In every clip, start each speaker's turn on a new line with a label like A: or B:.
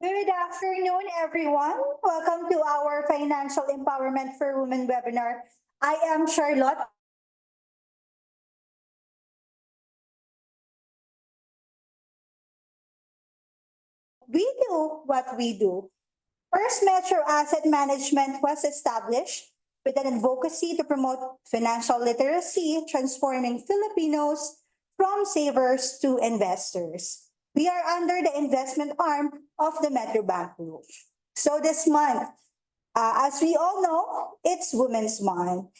A: Good afternoon, everyone. Welcome to our Financial Empowerment for Women webinar. I am Charlotte. We do what we do. First Metro Asset Management was established with an advocacy to promote financial literacy, transforming Filipinos from savers to investors. We are under the investment arm of the Metro Bank Group. So this month, as we all know, it's Women's Month.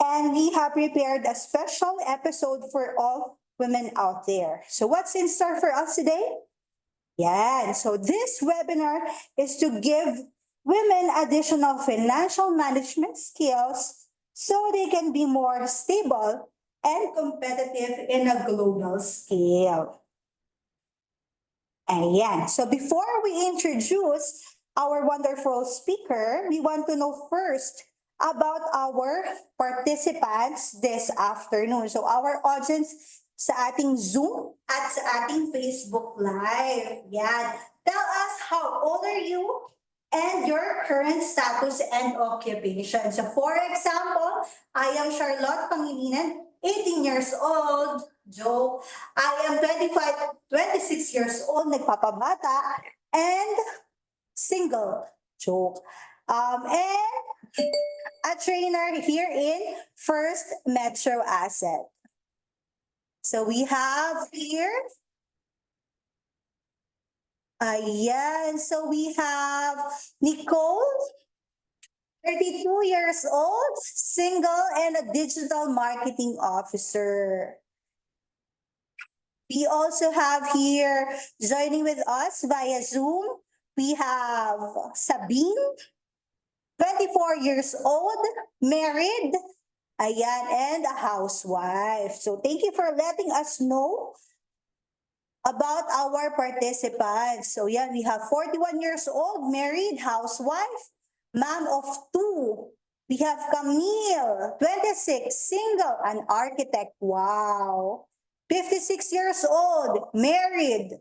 A: And we have prepared a special episode for all women out there. So what's in store for us today? Yeah, so this webinar is to give women additional financial management skills so they can be more stable and competitive in a global scale. Ayan. So before we introduce our wonderful speaker, we want to know first about our participants this afternoon. So our audience sa ating Zoom at sa ating Facebook Live. Yan. Tell us how old are you and your current status and occupation. So for example, I am Charlotte Pangilinan, 18 years old. Joke. I am 26 years old, nagpapabata, and single. Joke. And a trainer here in First Metro Asset. So we have here, ayan, so we have Nicole, 32 years old, single, and a digital marketing officer. We also have here, joining with us via Zoom, we have Sabine, 24 years old, married, ayan, and a housewife. So thank you for letting us know about our participants. So yeah, we have 41 years old, married, housewife, mom of 2. We have Camille, 26, single, an architect. Wow. 56 years old, married,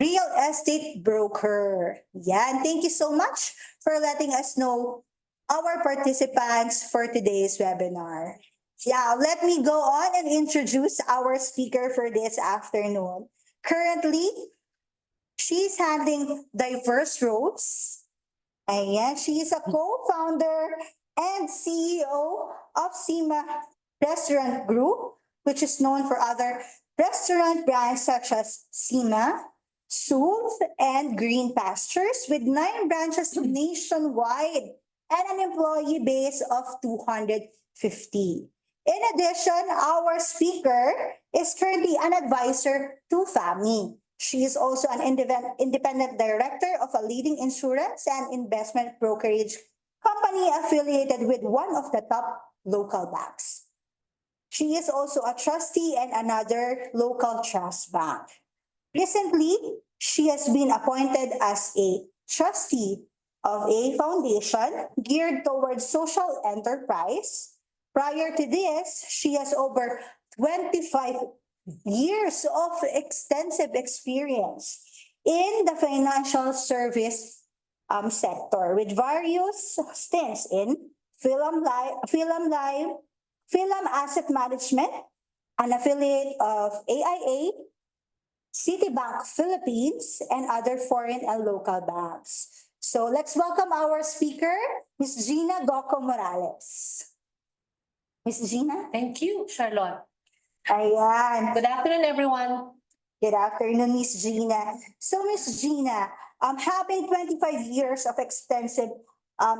A: real estate broker. Yeah, and thank you so much for letting us know our participants for today's webinar. Yeah, let me go on and introduce our speaker for this afternoon. Currently, she's handling diverse roles. Ayan, she is a co-founder and CEO of SIMA Restaurant Group, which is known for other restaurant brands such as SIMA, Soothe, and Green Pastures, with 9 branches nationwide and an employee base of 250. In addition, our speaker is currently an advisor to FAMI. She is also an independent director of a leading insurance and investment brokerage company affiliated with one of the top local banks. She is also a trustee in another local trust bank. Recently, she has been appointed as a trustee of a foundation geared towards social enterprise. Prior to this, she has over 25 years of extensive experience in the financial service sector with various stints in Film Asset Management, an affiliate of AIA, Citibank Philippines, and other foreign and local banks. So let's welcome our speaker, Ms. Gina Goco Morales. Ms. Gina?
B: Thank you, Charlotte.
A: Ayan.
B: Good afternoon, everyone.
A: Good afternoon, Ms. Gina. So, Ms. Gina, having 25 years of extensive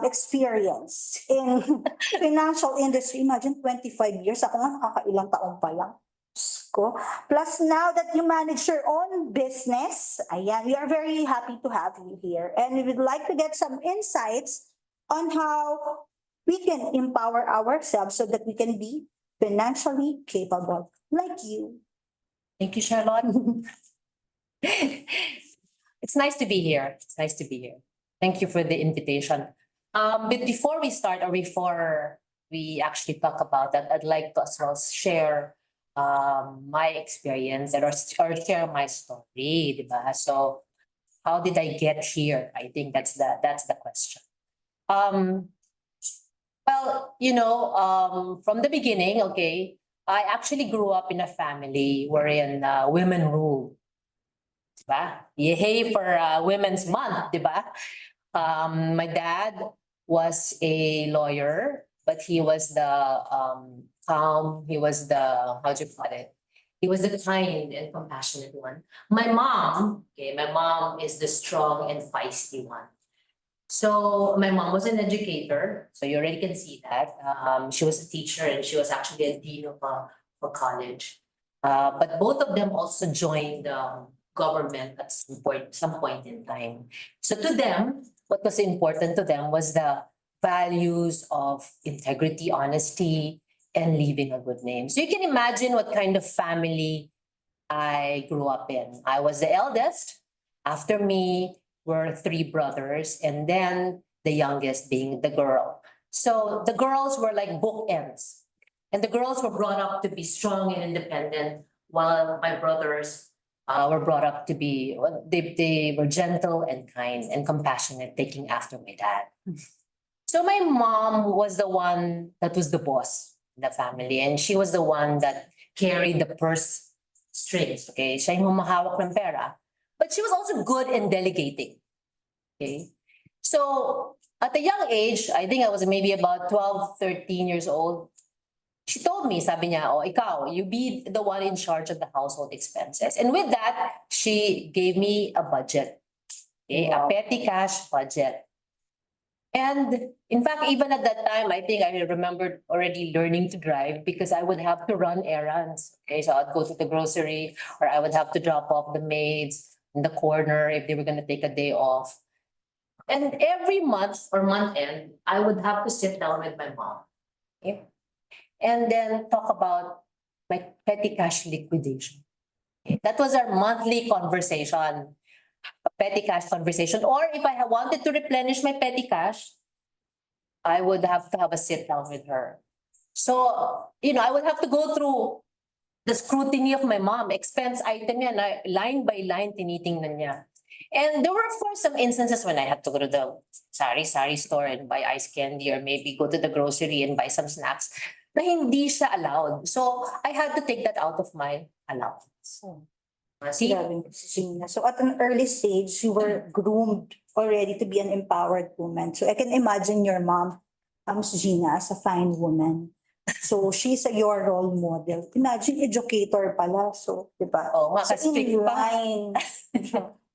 A: experience in financial industry, imagine 25 years, ako nga nakakailang taon pa lang. Diyos ko. Plus now that you manage your own business, ayan, we are very happy to have you here. And we would like to get some insights on how we can empower ourselves so that we can be financially capable like you.
B: Thank you, Charlotte. It's nice to be here. It's nice to be here. Thank you for the invitation. But before we start, or before we actually talk about that, I'd like to as well share my experience or share my story, diba? So how did I get here? I think that's the question. Um, well, from the beginning, okay, I actually grew up in a family wherein women rule. Diba? Yay for Women's Month, diba? My dad was a lawyer, but he was the calm, he was the, how do you put it? He was the kind and compassionate one. My mom is the strong and feisty one. So my mom was an educator, so you already can see that. She was a teacher and she was actually a dean of a college. But both of them also joined government at some point in time. So to them, what was important to them was the values of integrity, honesty, and leaving a good name. So you can imagine what kind of family I grew up in. I was the eldest. After me were three brothers, and then the youngest being the girl. So the girls were like bookends. And the girls were brought up to be strong and independent, while my brothers were brought up to be, well, they were gentle and kind and compassionate, taking after my dad. So my mom was the one that was the boss in the family, and she was the one that carried the purse strings, okay? Siya yung humahawak ng pera. But she was also good in delegating, okay? So at a young age, I think I was maybe about 12, 13 years old, she told me, sabi niya, oh, ikaw, you be the one in charge of the household expenses. And with that, she gave me a budget, okay?
A: Wow.
B: A petty cash budget. And in fact, even at that time, I think I remembered already learning to drive because I would have to run errands. Okay, so I'd go to the grocery or I would have to drop off the maids in the corner if they were going to take a day off. And every month or month end, I would have to sit down with my mom. Okay? And then talk about my petty cash liquidation. Okay? That was our monthly conversation. A petty cash conversation. Or if I wanted to replenish my petty cash, I would have to have a sit down with her. So, I would have to go through the scrutiny of my mom. Expense item yan, line by line, tinitingnan niya. And there were, of course, some instances when I had to go to the sari store and buy ice candy or maybe go to the grocery and buy some snacks na hindi siya allowed. So, I had to take that out of my allowance. See?
A: Grabe, Ms. Gina. So at an early stage, you were groomed already to be an empowered woman. So I can imagine your mom, Ms. Gina, as a fine woman. So she's your role model. Imagine educator pala. So, di ba?
B: Oh,
A: So
B: makastrict
A: in
B: pa.
A: line.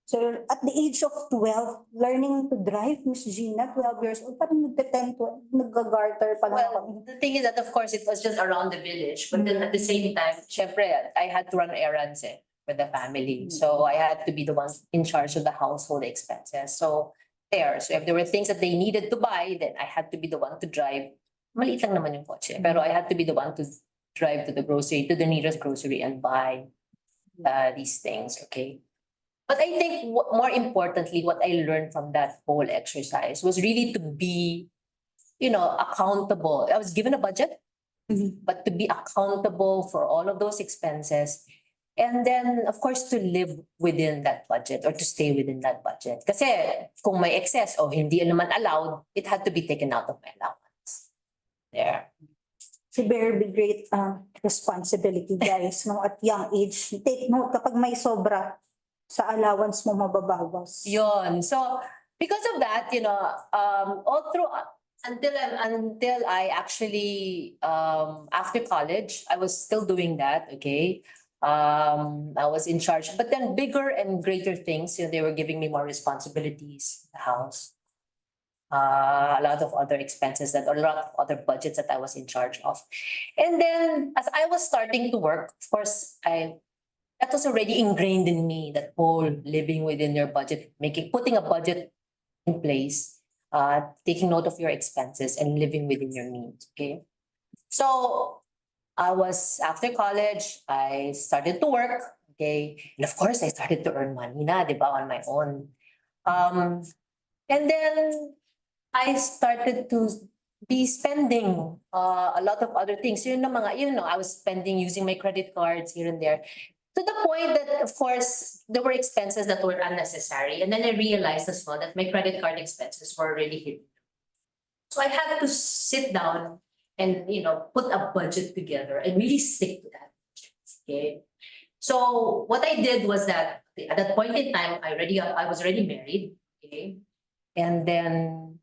A: So at the age of 12, learning to drive, Ms. Gina, 12 years old, parang nagte-tend to, nag-garter pa lang kami.
B: Well, the thing is that of course it was just around the village, but then at the same time, syempre, I had to run errands with the family. So I had to be the one in charge of the household expenses. So if there were things that they needed to buy, then I had to be the one to drive. Maliit lang naman yung kotse, pero I had to be the one to drive to the nearest grocery and buy these things, okay? But I think more importantly, what I learned from that whole exercise was really to be, accountable. I was given a budget, but to be accountable for all of those expenses. And then, of course, to live within that budget or to stay within that budget. Kasi kung may excess o hindi naman allowed, it had to be taken out of my allowance. There.
A: It's a very great responsibility, guys. No, at young age, take note kapag may sobra sa allowance mo mababawas.
B: Yun. So, because of that, all through until I actually after college, I was still doing that, okay? I was in charge, but then bigger and greater things, they were giving me more responsibilities, the house. A lot of other expenses a lot of other budgets that I was in charge of. And then as I was starting to work, of course, that was already ingrained in me, that whole living within your budget, putting a budget in place, taking note of your expenses and living within your means, okay? So after college, I started to work, okay? And of course, I started to earn money na, di ba, on my own. And then I started to be spending a lot of other things. I was spending using my credit cards here and there. To the point that, of course, there were expenses that were unnecessary. And then I realized as well that my credit card expenses were already hit. So I had to sit down and, put a budget together and really stick to that. Okay. So what I did was that at that point in time, I was already married. Okay. And then,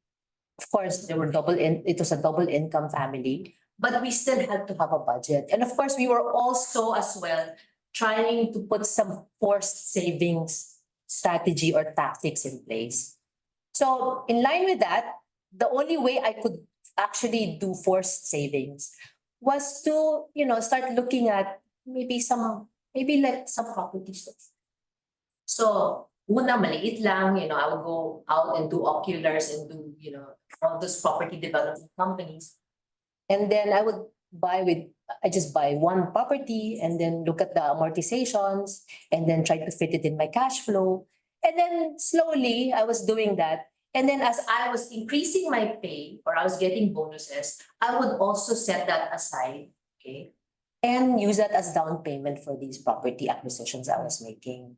B: of course, it was a double income family, but we still had to have a budget. And of course, we were also as well trying to put some forced savings strategy or tactics in place. So in line with that, the only way I could actually do forced savings was to, start looking at maybe like some properties. So una maliit lang, I would go out and do oculars and do, all those property development companies. And then I just buy one property and then look at the amortizations and then try to fit it in my cash flow. And then slowly I was doing that. And then as I was increasing my pay or I was getting bonuses, I would also set that aside, okay? And use that as down payment for these property acquisitions I was making.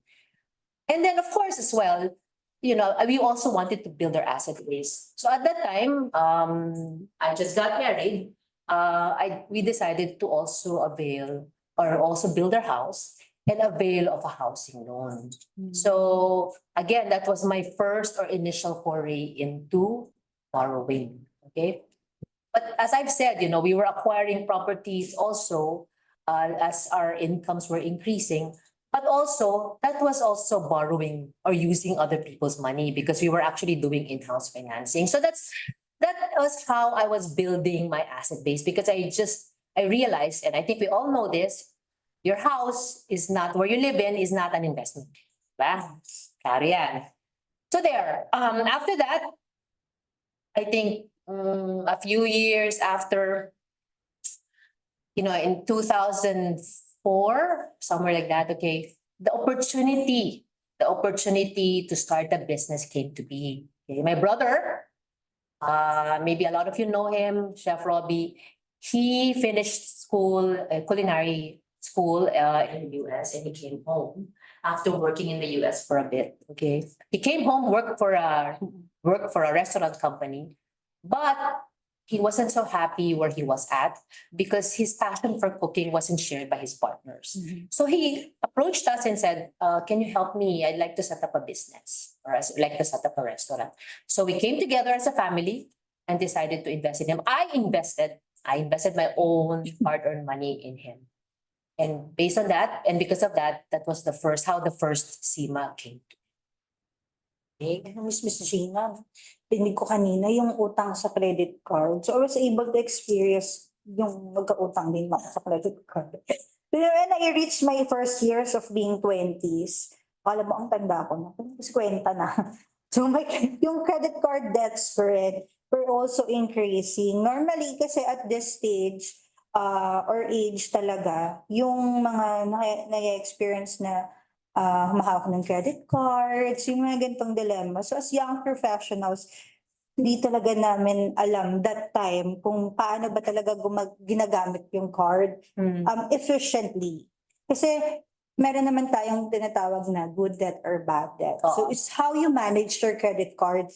B: And then of course as well, we also wanted to build our asset base. So at that time, I just got married. We decided to also build our house and avail of a housing loan. So again, that was my first or initial foray into borrowing. Okay. But as I've said, we were acquiring properties also as our incomes were increasing. But also, that was also borrowing or using other people's money because we were actually doing in-house financing. So that was how I was building my asset base because I realized, and I think we all know this, your house is not where you live in is not an investment. Diba? Kari yan. So there, after that, I think a few years after, in 2004, somewhere like that, okay, the opportunity to start a business came to be. Okay, my brother, maybe a lot of you know him, Chef Robbie. He finished school, culinary school in the US and he came home after working in the US for a bit. Okay. He came home, worked for a restaurant company, but he wasn't so happy where he was at because his passion for cooking wasn't shared by his partners. So he approached us and said, can you help me? I'd like to set up a business or I'd like to set up a restaurant. So we came together as a family and decided to invest in him. I invested my own hard-earned money in him. And based on that, and because of that, that was how the first SEMA came.
A: Miss Gina, pinig ko kanina yung utang sa credit card. So I was able to experience yung magka-utang din ako sa credit card. Pero when I reached my first years of being 20s, alam mo, ang tanda ko na, 50 na. So yung credit card debts for it were also increasing. Normally, kasi at this stage, or age talaga, yung mga na-experience na humahawak ng credit cards, yung mga ganitong dilemma. So as young professionals, hindi talaga namin alam that time kung paano ba talaga ginagamit yung card efficiently. Kasi meron naman tayong tinatawag na good debt or bad debt. So it's how you manage your credit card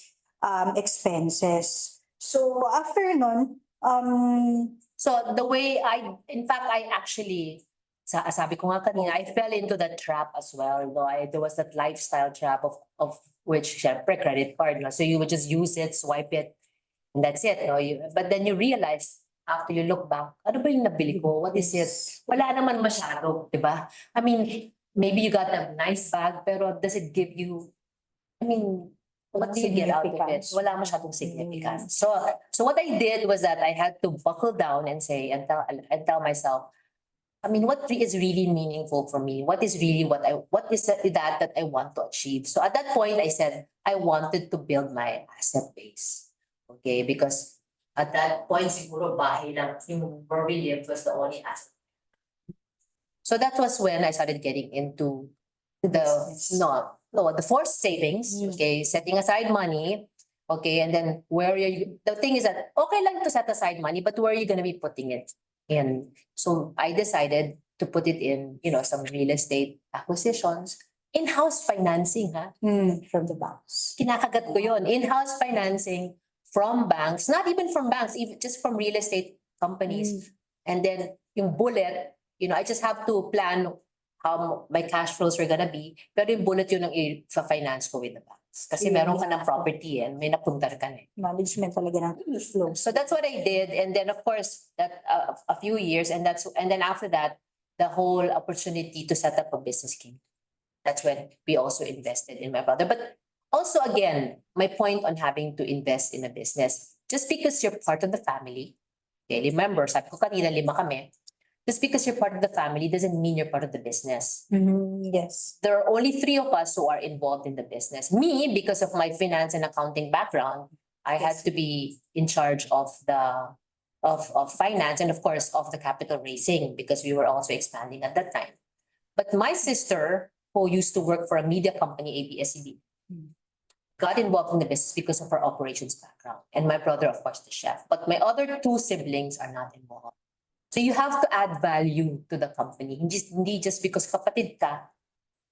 A: expenses. So after nun,
B: so the way in fact, I actually, sabi ko nga kanina, I fell into that trap as well. No? There was that lifestyle trap of which, syempre, credit card. No? So you would just use it, swipe it, and that's it. No? But then you realize, after you look back, ano ba yung nabili ko? What is it? Wala naman masyado, di ba? I mean, maybe you got a nice bag, pero does it give you, what do you get out of it? Wala masyadong significance. So what I did was that I had to buckle down and say, and tell myself, what is really meaningful for me? What is that I want to achieve? So at that point, I said, I wanted to build my asset base. Okay, because at that point, siguro bahay lang, yung where we lived was the only asset. So that was when I started getting into the forced savings, okay, setting aside money, okay, and then the thing is that, okay lang to set aside money, but where are you gonna be putting it in? So I decided to put it in, some real estate acquisitions. In-house financing, ha?
A: From the banks.
B: Kinakagat ko yon. In-house financing from banks, not even from banks, even just from real estate companies. And then yung bullet, I just have to plan how my cash flows are gonna be. Pero yung bullet yun ang i-finance ko with the banks. Kasi meron ka ng property and may napuntar ka na.
A: Management talaga ng cash flow.
B: So that's what I did. And then of course, that a few years and then after that, the whole opportunity to set up a business came. That's when we also invested in my brother. But also again, my point on having to invest in a business, just because you're part of the family, okay, remember, sabi ko kanina 5 kami, just because you're part of the family doesn't mean you're part of the business.
A: Yes.
B: There are only 3 of us who are involved in the business. Me, because of my finance and accounting background, I had to be in charge of the of finance and of course of the capital raising because we were also expanding at that time. But my sister, who used to work for a media company, ABS-CBN, got involved in the business because of her operations background. And my brother, of course, the chef. But my other 2 siblings are not involved. So you have to add value to the company. Hindi just because kapatid ka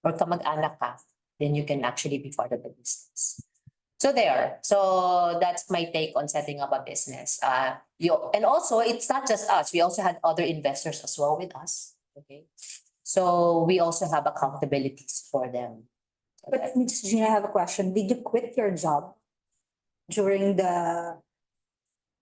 B: or kamag-anak ka, then you can actually be part of the business. So there. So that's my take on setting up a business. And also, it's not just us. We also had other investors as well with us. Okay. So we also have accountabilities for them.
A: But Ms. Gina, I have a question. Did you quit your job during the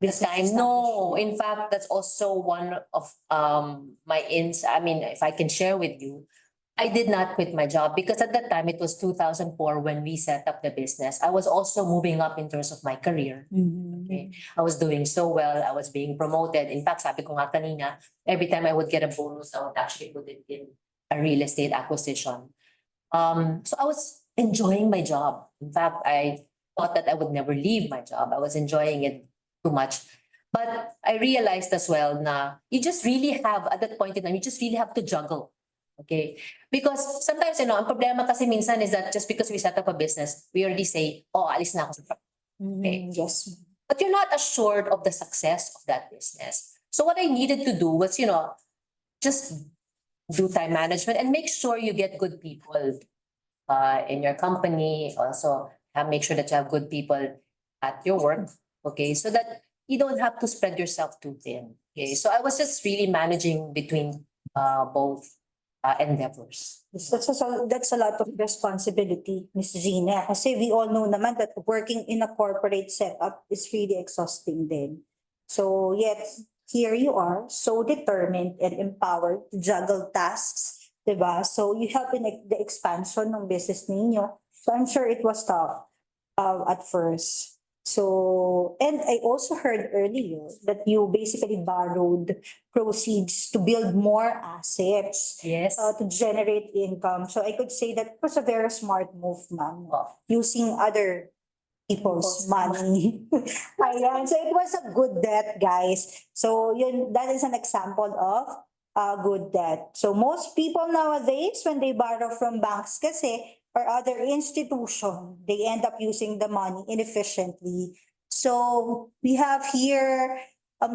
B: This time, no. In fact, that's also one of my I mean, if I can share with you, I did not quit my job because at that time it was 2004 when we set up the business. I was also moving up in terms of my career. Okay. I was doing so well. I was being promoted. In fact, sabi ko nga kanina, every time I would get a bonus, I would actually put it in a real estate acquisition. So I was enjoying my job. In fact, I thought that I would never leave my job. I was enjoying it too much. But I realized as well na you just really have, at that point in time, you just really have to juggle. Okay? Because sometimes, ang problema kasi minsan is that just because we set up a business, we already say, oh, alis na ako sa
A: Okay. Yes.
B: but you're not assured of the success of that business. So what I needed to do was, just do time management and make sure you get good people in your company. Also, make sure that you have good people at your work. Okay, so that you don't have to spread yourself too thin. Okay, so I was just really managing between both endeavors.
A: That's a lot of responsibility, Ms. Gina. Kasi we all know naman that working in a corporate setup is really exhausting din. So yet, here you are, so determined and empowered to juggle tasks, diba? So you help in the expansion ng business ninyo. So I'm sure it was tough at first. So, and I also heard earlier that you basically borrowed proceeds to build more assets
B: Yes.
A: to generate income. So I could say that it was a very smart move, ma'am, using other people's money. Ayan. So it was a good debt, guys. So that is an example of good debt. So most people nowadays, when they borrow from banks kasi, or other institution, they end up using the money inefficiently. So we have here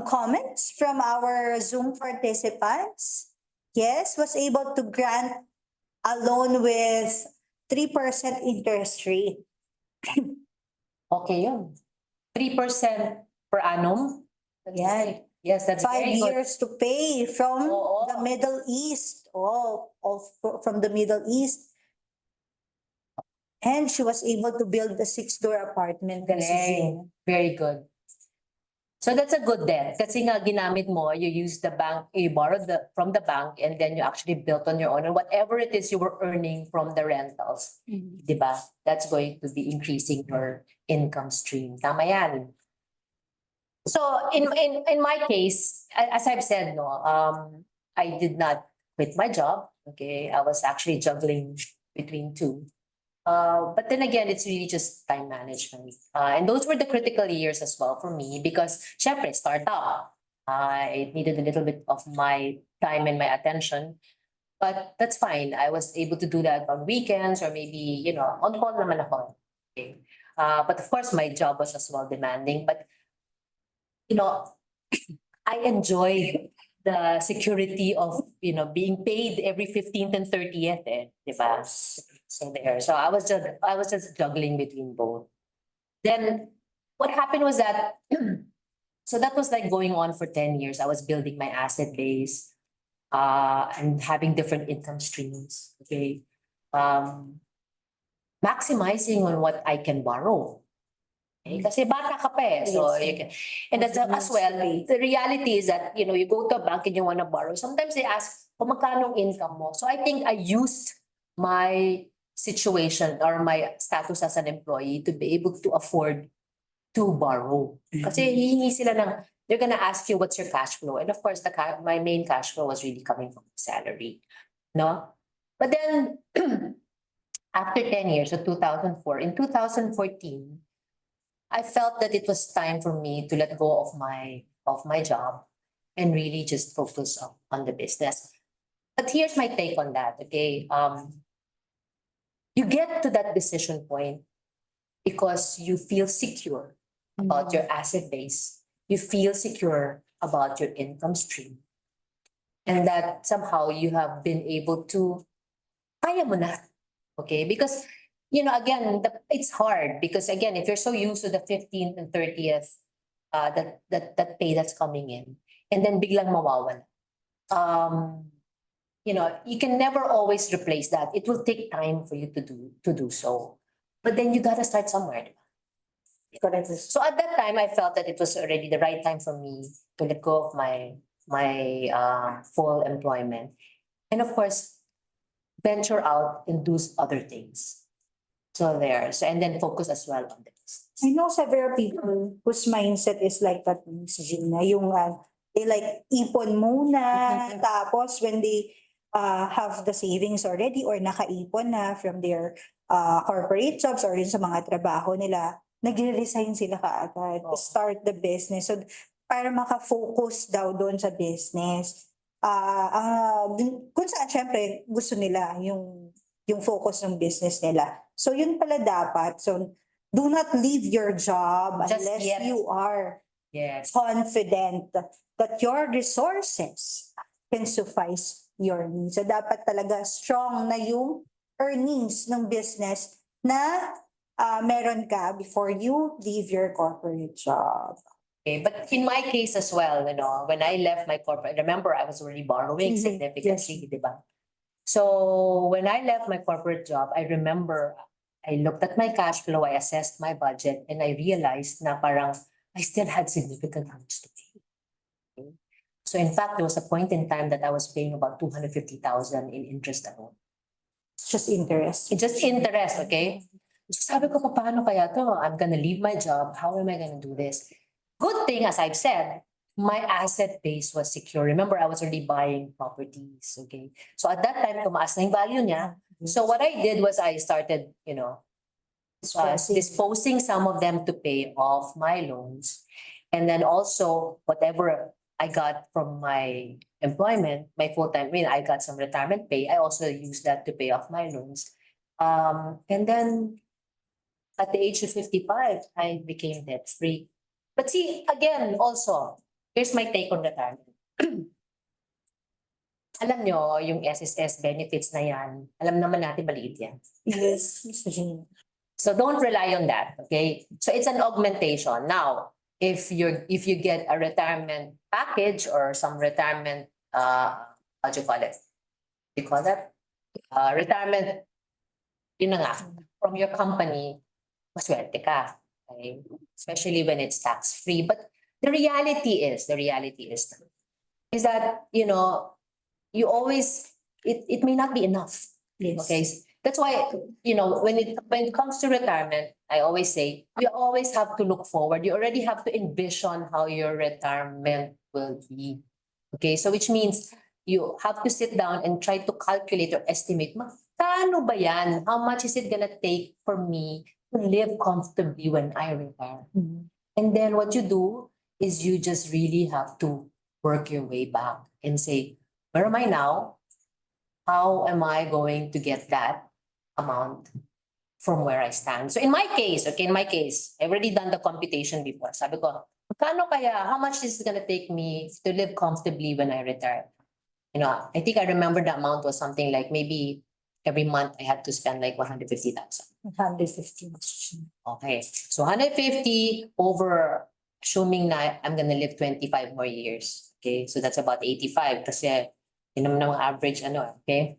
A: comments from our Zoom participants. Yes, was able to grant a loan with 3% interest rate.
B: Okay yun. 3% per annum?
A: Yan.
B: Yes, that's
A: 5
B: very good.
A: years to pay from
B: Oo.
A: the Middle East. From the Middle East. And she was able to build a 6-door apartment.
B: Galing. Very good. So that's a good debt. Kasi nga ginamit mo, you use the bank, you borrowed from the bank and then you actually built on your own. And whatever it is you were earning from the rentals, diba? That's going to be increasing your income stream. Tama yan. So in my case, as I've said, I did not quit my job. Okay, I was actually juggling between 2. But then again, it's really just time management. And those were the critical years as well for me because syempre, startup. It needed a little bit of my time and my attention. But that's fine. I was able to do that on weekends or maybe, on call naman ako. Okay. But of course, my job was as well demanding. But, I enjoyed the security of, being paid every 15th and 30th, di ba? So there. So I was just juggling between both. Then what happened was that, so that was like going on for 10 years. I was building my asset base, and having different income streams. Okay. Um, maximizing on what I can borrow. Okay? Kasi bata ka pa eh. So
A: Yes.
B: you can, and that's as well, the reality is that, you go to a bank and you wanna borrow. Sometimes they ask, kung magkano ang income mo? So I think I used my situation or my status as an employee to be able to afford to borrow. Kasi hihingi sila ng, they're gonna ask you what's your cash flow. And of course, my main cash flow was really coming from salary. No? But then, after 10 years, so 2004, in 2014, I felt that it was time for me to let go of my job and really just focus on the business. But here's my take on that, okay? You get to that decision point because you feel secure about your asset base. You feel secure about your income stream. And that somehow you have been able to, kaya mo na. Okay? Because, again, it's hard because again, if you're so used to the 15th and 30th, that pay that's coming in, and then biglang mawawala. You can never always replace that. It will take time for you to do so. But then you gotta start somewhere. Correct. So at that time, I felt that it was already the right time for me to let go of my full employment, and of course, venture out and do other things. So there, so and then focus as well on the business.
A: I know several people whose mindset is like that, Miss Gina, yung they like ipon muna, tapos when they have the savings already or nakaipon na from their corporate jobs or yun sa mga trabaho nila, nagre-resign sila kaagad to
B: Oo.
A: start the business. So para maka-focus daw doon sa business. Kung saan syempre gusto nila yung focus ng business nila. So yun pala dapat. So do not leave your job
B: Just
A: unless
B: yet.
A: you are
B: Yes.
A: confident that your resources can suffice your needs. So dapat talaga strong na yung earnings ng business na meron ka before you leave your corporate job.
B: Okay, but in my case as well, when I left my corporate, remember I was already borrowing
A: Mhm,
B: significantly, di ba? So when I left my corporate job, I remember I looked at my cash flow, I assessed my budget, and I realized na parang I still had significant amounts to pay. Okay? So in fact, there was a point in time that I was paying about 250,000 in interest alone.
A: It's just interest.
B: It's just interest, okay? So sabi ko, paano kaya to? I'm gonna leave my job. How am I gonna do this? Good thing, as I've said, my asset base was secure. Remember, I was already buying properties, okay? So at that time, tumaas na yung value niya. So what I did was I started, disposing some of them to pay off my loans. And then also, whatever I got from my employment, my full-time, I got some retirement pay. I also used that to pay off my loans. And then at the age of 55, I became debt-free. But see, again, also, here's my take on retirement. Alam nyo, yung SSS benefits na yan, alam naman natin maliit yan.
A: Yes, Mr. Jean.
B: So don't rely on that, okay? So it's an augmentation. Now, if you get a retirement package or some retirement, what do you call it? You call that? Retirement, yun na nga, from your company, maswerte ka. Okay? Especially when it's tax-free. But the reality is that, you always, it may not be enough.
A: Yes.
B: Okay, that's why, when it comes to retirement, I always say, you always have to look forward. You already have to envision how your retirement will be. Okay, so which means you have to sit down and try to calculate or estimate, magkano ba yan? How much is it gonna take for me to live comfortably when I retire?
A: Mhm.
B: And then what you do is you just really have to work your way back and say, where am I now? How am I going to get that amount from where I stand? So in my case, I've already done the computation before. Sabi ko, Kano kaya, how much is it gonna take me to live comfortably when I retire? You know, I think I remember the amount was something like maybe every month I had to spend like 150,000.
A: 150.
B: Okay, so 150 over assuming na I'm gonna live 25 more years. Okay, so that's about 85 kasi yun naman ang average ano, okay?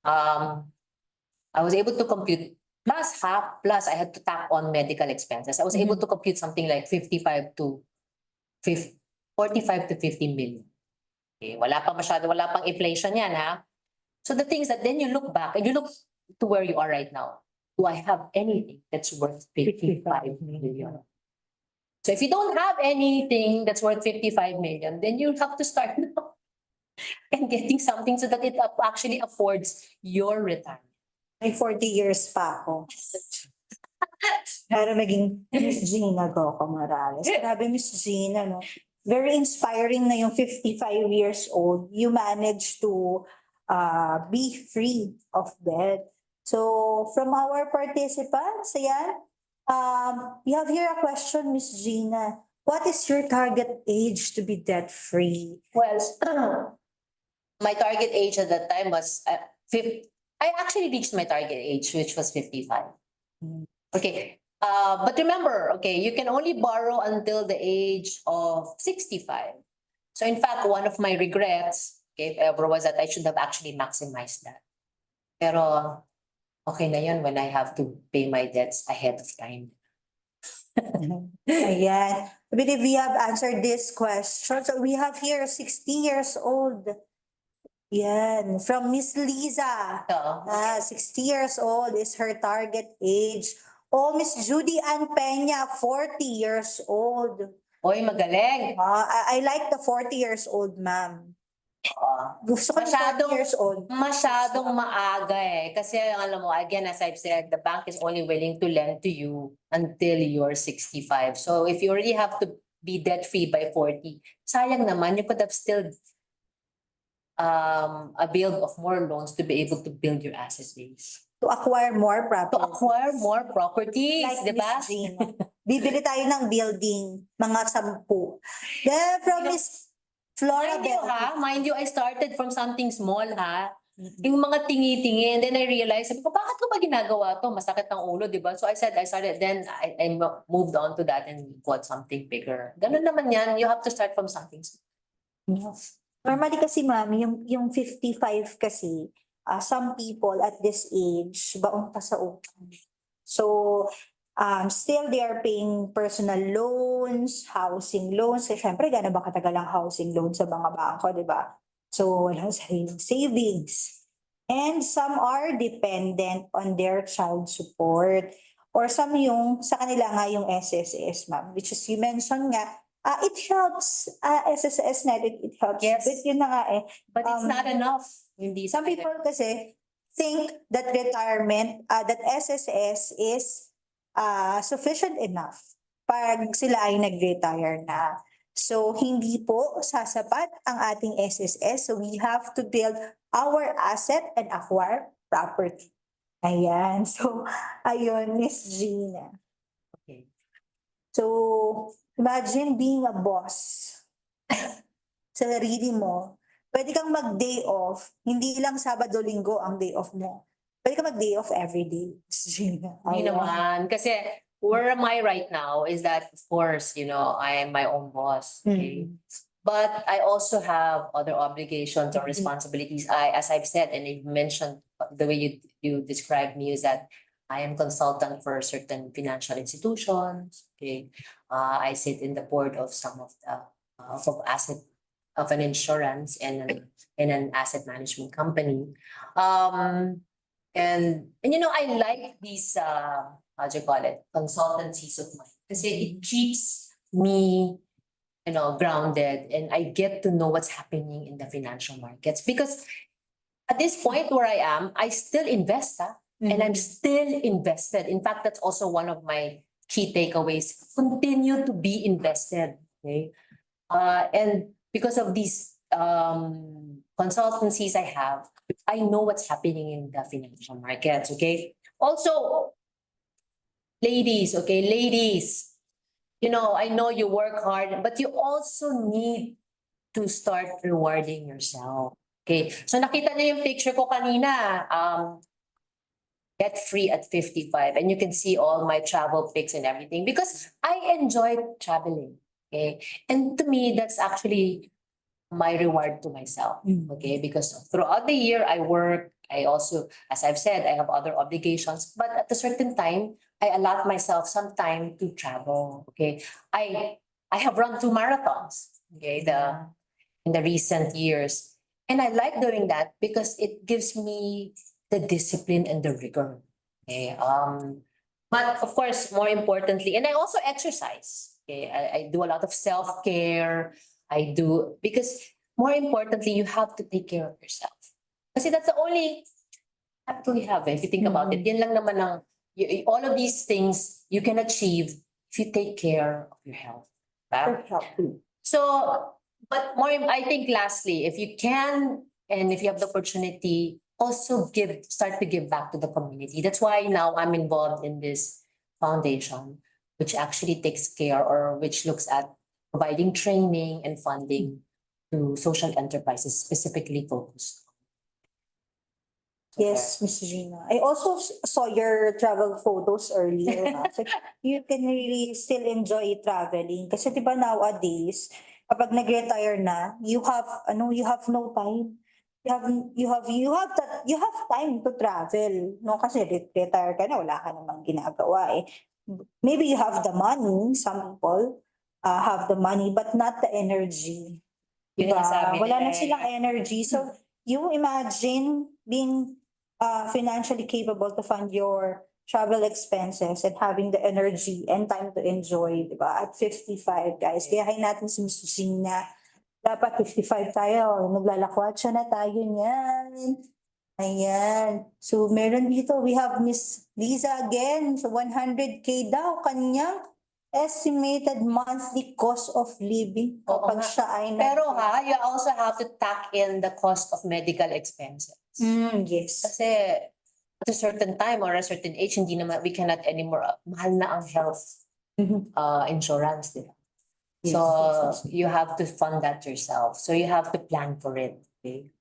B: I was able to compute plus half, plus I had to tack on medical expenses. I was able to compute something like 55 to 50, 45 to 50 million. Okay, wala pang inflation yan ha. So the things that then you look back and you look to where you are right now. Do I have anything that's worth 55 million? So if you don't have anything that's worth 55 million, then you have to start now and getting something so that it actually affords your retirement.
A: May 40 years pa ako. Para maging Miss Gina Goco Morales. Grabe, Miss Gina, no? Very inspiring na yung 55 years old. You managed to be free of debt. So, from our participants, ayan, we have here a question, Miss Gina. What is your target age to be debt-free?
B: Well, my target age at that time was I actually reached my target age, which was 55. Okay. But remember, okay, you can only borrow until the age of 65. So in fact, one of my regrets, okay, if ever, was that I should have actually maximized that. Pero okay na yun when I have to pay my debts ahead of time.
A: Ayan. I believe we have answered this question. So we have here 60 years old. Yan. From Miss Liza.
B: So,
A: 60 years old is her target age. Oh, Miss Judy Ann Peña, 40 years old.
B: oy, magaling.
A: I like the 40 years old, ma'am. Gusto ko ng 40
B: Masyadong-
A: years old.
B: Masyadong maaga eh. Kasi alam mo, again, as I've said, the bank is only willing to lend to you until you're 65. So if you already have to be debt-free by 40, sayang naman, you could have still availed of more loans to be able to build your asset base.
A: To acquire more property.
B: To acquire more properties,
A: Like
B: di ba?
A: Miss Gina. Bibili tayo ng building, mga 10. Then from Miss Flora
B: Mind you
A: Bell.
B: ha, mind you, I started from something small ha. Yung mga tingi-tingi, and then I realized, sabi ko, bakit ko ba ginagawa to? Masakit ang ulo, di ba? So I started, then I moved on to that and bought something bigger. Ganun naman yan, you have to start from something small.
A: Normally kasi ma'am, yung 55 kasi, some people at this age, baon pa sa utang. So, still they are paying personal loans, housing loans. Kasi syempre, gano'n ba katagal ang housing loan sa mga bangko, di ba? So, walang sariling savings. And some are dependent on their child support. Or some yung, sa kanila nga yung SSS, ma'am, which is you mentioned nga, it helps, SSS net, it helps.
B: Yes.
A: But yun na nga eh.
B: But it's not enough. Hindi.
A: Some people kasi think that retirement, that SSS is sufficient enough pag sila ay nag-retire na. So, hindi po sasapat ang ating SSS. So, we have to build our asset and acquire property. Ayan. So, ayun, Miss Gina.
B: Okay.
A: So, imagine being a boss sa sarili mo. Pwede kang mag-day off. Hindi lang Sabado, Linggo ang day off mo. Pwede kang mag-day off every day. Gina.
B: Hindi naman. Kasi where am I right now is that, of course, you know, I am my own boss. Okay. But I also have other obligations or responsibilities. As I've said, and you've mentioned the way you described me is that I am consultant for certain financial institutions. Okay. I sit in the board of some of the of an insurance and an asset management company. And you know, I like these how do you call it, consultancies of mine. Kasi it keeps me, you know, grounded, and I get to know what's happening in the financial markets. Because at this point where I am, I still invest, and I'm still invested. In fact, that's also one of my key takeaways. Continue to be invested. Okay. And because of these consultancies I have, I know what's happening in the financial markets. Okay. Also, ladies, okay, ladies, I know you work hard, but you also need to start rewarding yourself. Okay. So nakita niyo yung picture ko kanina, get free at 55, and you can see all my travel pics and everything because I enjoy traveling. Okay. And to me, that's actually my reward to myself. Okay. Because throughout the year I work, I also, as I've said, I have other obligations, but at a certain time, I allot myself some time to travel. Okay. I have run 2 marathons. Okay. In the recent years. And I like doing that because it gives me the discipline and the rigor. Okay. But of course, more importantly, and I also exercise. Okay. I do a lot of self-care. I do because more importantly, you have to take care of yourself. Kasi that's the only capital you have. If you think about it, yan lang naman ang, all of these things you can achieve if you take care of your health. Diba? So, but more, I think lastly, if you can and if you have the opportunity, also start to give back to the community. That's why now I'm involved in this foundation, which actually takes care or which looks at providing training and funding to social enterprises specifically focused.
A: Yes, Miss Gina. I also saw your travel photos earlier. So you can really still enjoy traveling. Kasi di ba nowadays, kapag nag-retire na, you have no time. You have time to travel. No, kasi retire ka na, wala ka namang ginagawa eh. Maybe you have the money, some people have the money, but not the energy.
B: Yun ang sabi
A: Wala
B: nila
A: na
B: eh.
A: silang energy. So, you imagine being financially capable to fund your travel expenses and having the energy and time to enjoy, di ba? At 55, guys. Kaya kayo natin si Miss Gina. Dapat 55 tayo. Naglalakwatsa na tayo niyan. Ayan. So, meron dito, we have Miss Liza again. So, 100K daw kanyang estimated monthly cost of living
B: Oo
A: kapag
B: nga.
A: siya ay
B: Pero you also have to tack in the cost of medical expenses.
A: Yes.
B: Kasi at a certain time or a certain age, hindi naman, we cannot anymore, mahal na ang health insurance, di ba? So you have to fund that yourself. So you have to plan for it. Okay?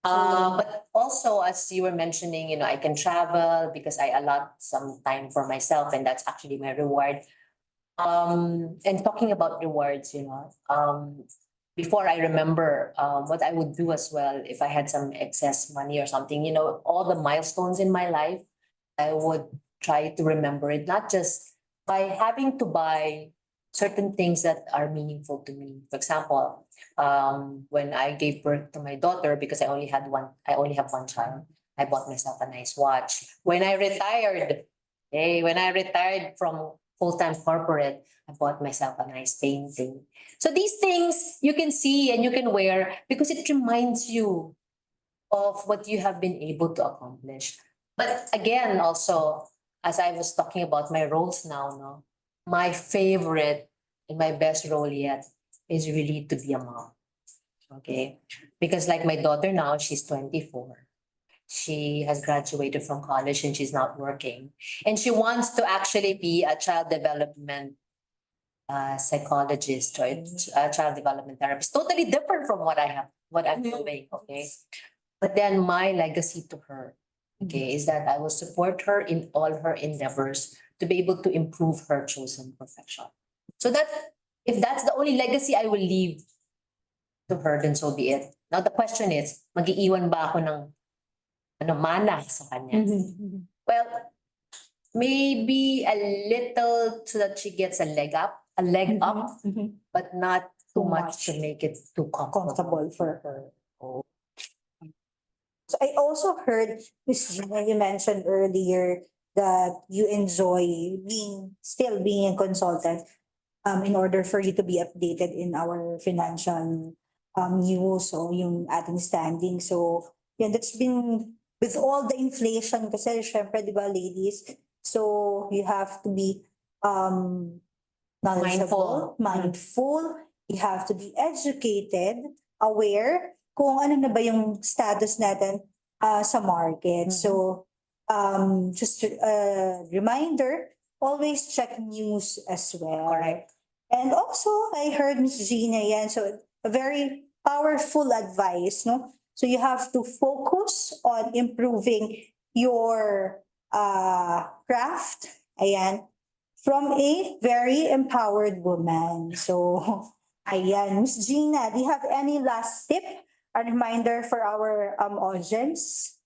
B: But also, as you were mentioning, I can travel because I allot some time for myself, and that's actually my reward. And talking about rewards, before I remember what I would do as well if I had some excess money or something, all the milestones in my life, I would try to remember it, not just by having to buy certain things that are meaningful to me. For example, when I gave birth to my daughter, because I only have one child, I bought myself a nice watch. When I retired from full-time corporate, I bought myself a nice painting. So these things you can see and you can wear because it reminds you of what you have been able to accomplish. But again, also, as I was talking about my roles now, no, my favorite and my best role yet is really to be a mom. Okay. Because like my daughter now, she's 24. She has graduated from college and she's not working. And she wants to actually be a child development psychologist or a child development therapist. Totally different from what I'm doing. Okay. But then my legacy to her, okay, is that I will support her in all her endeavors to be able to improve her chosen profession. So if that's the only legacy I will leave to her, then so be it. Now the question is, mag-iiwan ba ako ng mana sa kanya? Well, maybe a little so that she gets a leg up, but not too much to make it too comfortable
A: for her. So I also heard, Miss Gina, you mentioned earlier that you enjoy still being a consultant in order for you to be updated in our financial news o yung ating standing. So, yeah, that's been with all the inflation kasi syempre, di ba, ladies? So, you have to be knowledgeable, mindful, you have to be educated, aware kung ano na ba yung status natin sa market. So, just a reminder always check news as well.
B: Correct.
A: And also, I heard Miss Gina yan, so a very powerful advice, no? So you have to focus on improving your craft, ayan, from a very empowered woman. So, ayan, Miss Gina, do you have any last tip, a reminder for our audience?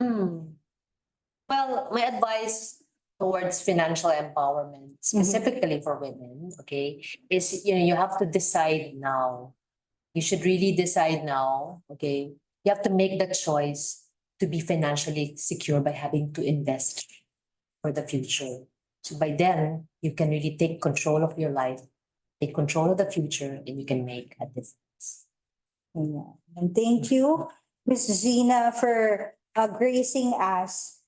B: Well, my advice towards financial empowerment, specifically for women, okay, is you have to decide now. You should really decide now, okay? You have to make the choice to be financially secure by having to invest for the future. So by then, you can really take control of your life, take control of the future, and you can make a difference.
A: Yeah. And thank you, Miss Gina, for gracing us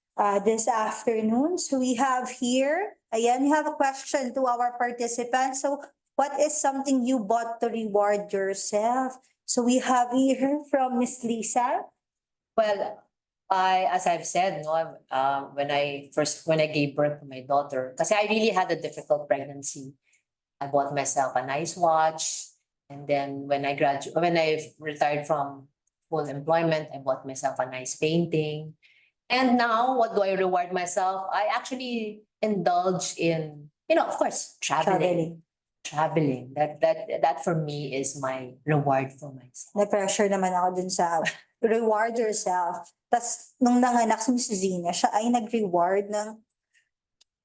A: this afternoon. So we have here, ayan, we have a question to our participants. So what is something you bought to reward yourself? So we have here from Miss Lisa.
B: Well, as I've said, no, when I gave birth to my daughter, because I really had a difficult pregnancy, I bought myself a nice watch, and then when I retired from full employment, I bought myself a nice painting. And now, what do I reward myself? I actually indulge in, of course, traveling. Traveling. That for me is my reward for myself.
A: Na-pressure naman ako dun sa reward yourself. Tapos, nung nanganak si Miss Zina, siya ay nag-reward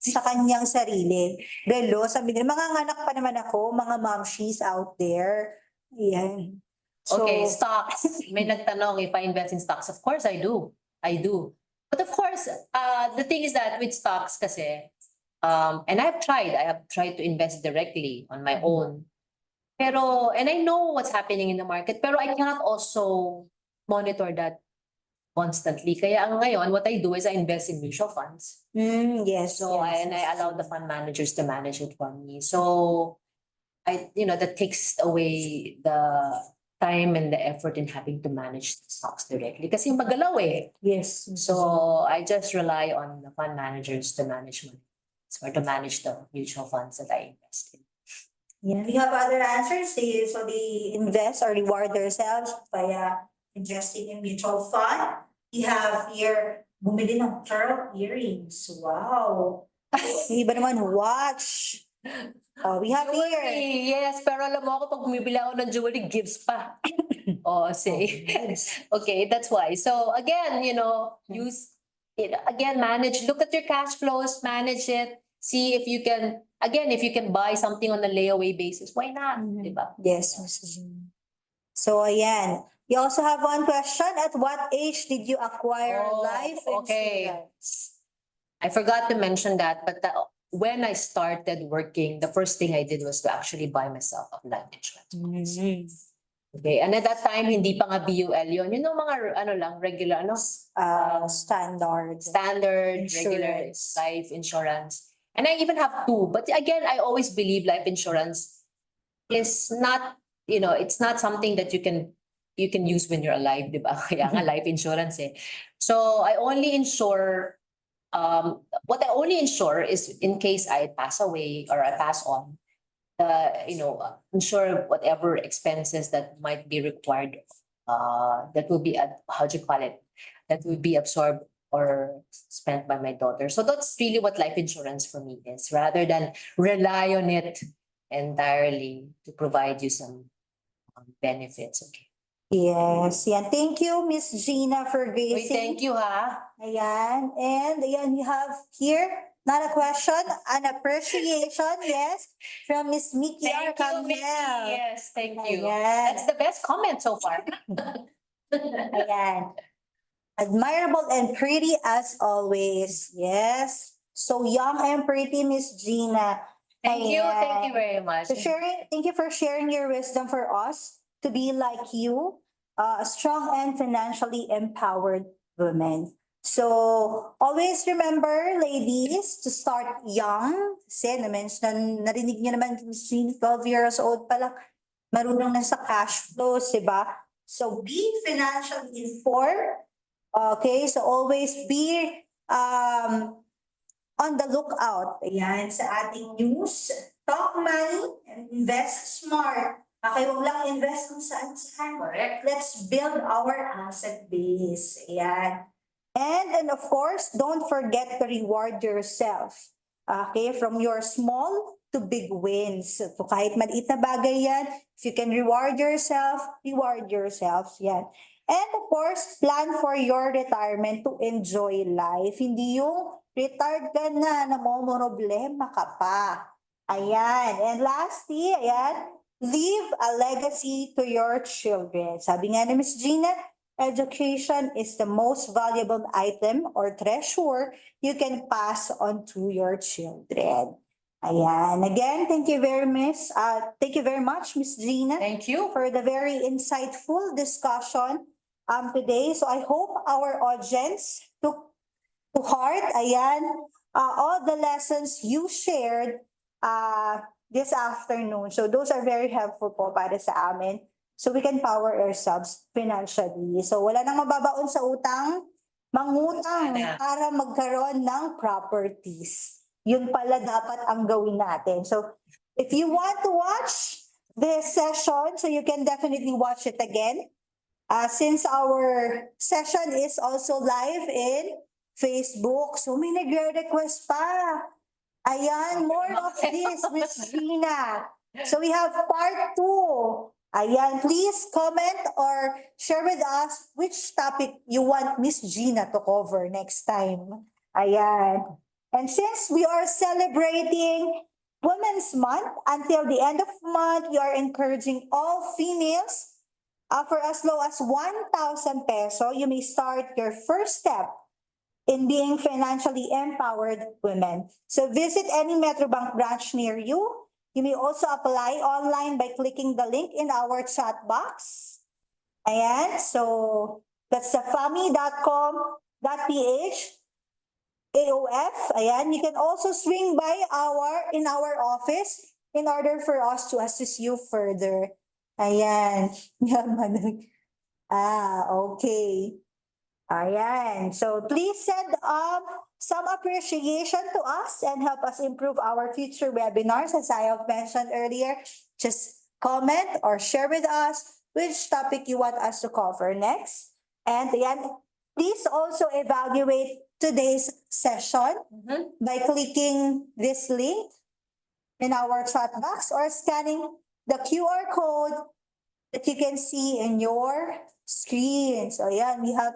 A: sa kanyang sarili. Relo, sabi nila, manganganak pa naman ako, mga momshies out there. Ayan.
B: Okay, stocks. May nagtanong if I invest in stocks. Of course, I do. I do. But of course, the thing is that with stocks kasi, and I have tried to invest directly on my own. Pero, and I know what's happening in the market, pero I cannot also monitor that constantly. Kaya ngayon, what I do is I invest in mutual funds.
A: Yes.
B: So,
A: yes,
B: I allow the fund managers to manage it for me. So, that takes away the time and the effort in having to manage the stocks directly. Kasi magalaw eh.
A: Yes.
B: So, I just rely on the fund managers to manage money or to manage the mutual funds that I invest in.
A: Yeah. We have other answers. So they invest or reward themselves via investing in mutual fund. We have here, bumili ng pearl earrings. Wow. Yung iba naman, watch. Oh, we have here.
B: Jewelry, yes. Pero alam mo ako, pag bumibili ako ng jewelry, gives pa. Oh, say. Okay, that's why. So again, manage, look at your cash flows, manage it. See if you can, if you can buy something on a layaway basis, why not? Diba?
A: Yes, Mrs. Jean. So, ayan. We also have one question. At what age did you acquire life
B: okay.
A: insurance?
B: I forgot to mention that, but when I started working, the first thing I did was to actually buy myself a life insurance. Okay, and at that time, hindi pa nga BUL yun. Mga regular,
A: Standard.
B: Regular life insurance. And I even have two. But again, I always believe life insurance is not, it's not something that you can use when you're alive, di ba? Kaya nga life insurance eh. So I only insure, what I only insure is in case I pass away or I pass on, insure whatever expenses that might be required, that will be, how do you call it? That will be absorbed or spent by my daughter. So that's really what life insurance for me is, rather than rely on it entirely to provide you some benefits. Okay.
A: Yes, yan. Thank you, Miss Gina, for
B: Wait,
A: gracing.
B: thank you, ha?
A: Ayan. And ayan, we have here, not a question, an appreciation, yes, from Miss Mickey
B: Thank you, Mickey.
A: Arcangel.
B: Yes, thank you.
A: Ayan.
B: That's the best comment so far.
A: Ayan. Admirable and pretty as always. Yes. So young and pretty, Miss Gina.
B: Thank you
A: Ayan.
B: very much.
A: So thank you for sharing your wisdom for us to be like you, a strong and financially empowered woman. So always remember, ladies, to start young. Kasi narinig niyo naman, 12 years old pa lang, marunong na sa cash flows, diba? So be financially informed. Okay, so always be on the lookout. Ayan, sa ating news. Talk money and invest smart. Okay, huwag lang invest kung saan-saan.
B: Correct.
A: Let's build our asset base. Ayan. And of course, don't forget to reward yourself. Okay, from your small to big wins. So kahit maliit na bagay yan, if you can reward yourself. Yan. And of course, plan for your retirement to enjoy life. Hindi yung retired ka na, namomroblema ka pa. Ayan. And lastly, ayan, leave a legacy to your children. Sabi nga ni Miss Gina, education is the most valuable item or treasure you can pass on to your children. Ayan. Again, thank you very much, Miss Gina,
B: Thank you.
A: for the very insightful discussion today. So I hope our audience took to heart, ayan, all the lessons you shared this afternoon. So those are very helpful po para sa amin. So we can power ourselves financially. So wala nang mababaon sa utang, mangutang
B: Sana.
A: para magkaroon ng properties. Yun pala dapat ang gawin natin. So if you want to watch this session, so you can definitely watch it again. Since our session is also live in Facebook, so may nagre-request pa. Ayan, more of this, Miss Gina. So we have part 2. Ayan, please comment or share with us which topic you want Miss Gina to cover next time. Ayan. And since we are celebrating Women's Month, until the end of the month, we are encouraging all females for as low as 1,000 peso, you may start your first step in being financially empowered women. So visit any Metrobank branch near you. You may also apply online by clicking the link in our chat box. Ayan, so that's the fami.com.ph AOF. Ayan, you can also swing by in our office in order for us to assist you further. Ayan. Okay. Ayan. So please send some appreciation to us and help us improve our future webinars. As I have mentioned earlier, just comment or share with us which topic you want us to cover next. And ayan, please also evaluate today's session by clicking this link in our chat box or scanning the QR code that you can see in your screen. So yeah, we have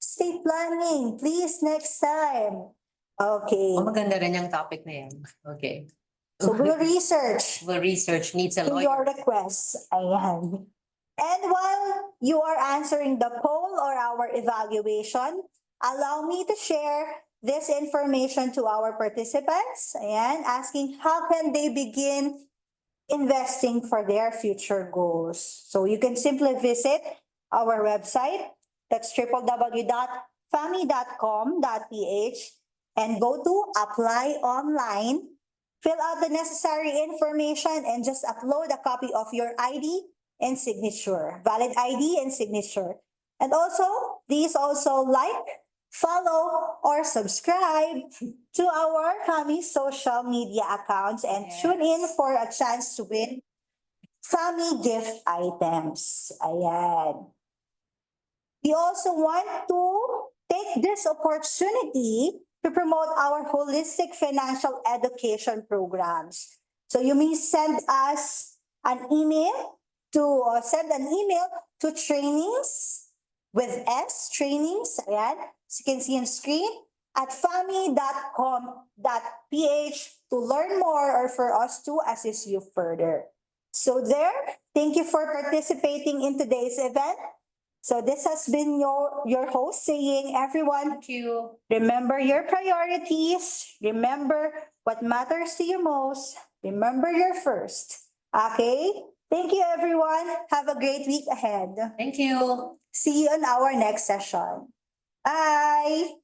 A: estate planning. Please next time. Okay.
B: Maganda rin yung topic na yan. Okay.
A: So we'll research
B: Well, research needs a
A: to your
B: lawyer.
A: requests. Ayan. And while you are answering the poll or our evaluation, allow me to share this information to our participants. Ayan, asking how can they begin investing for their future goals. So you can simply visit our website. That's www.fami.com.ph and go to apply online. Fill out the necessary information and just upload a copy of your ID and signature, valid ID and signature. And also, please also like, follow, or subscribe to our FAMI social media accounts and tune in for a chance to win FAMI gift items. Ayan. We also want to take this opportunity to promote our holistic financial education programs. So you may send us an email to trainings with trainings, ayan, as you can see on screen, at fami.com.ph to learn more or for us to assist you further. So there, thank you for participating in today's event. So this has been your host saying, everyone,
B: Thank you.
A: remember your priorities, remember what matters to you most, remember your first. Okay? Thank you, everyone. Have a great week ahead.
B: Thank you.
A: See you on our next session. Bye!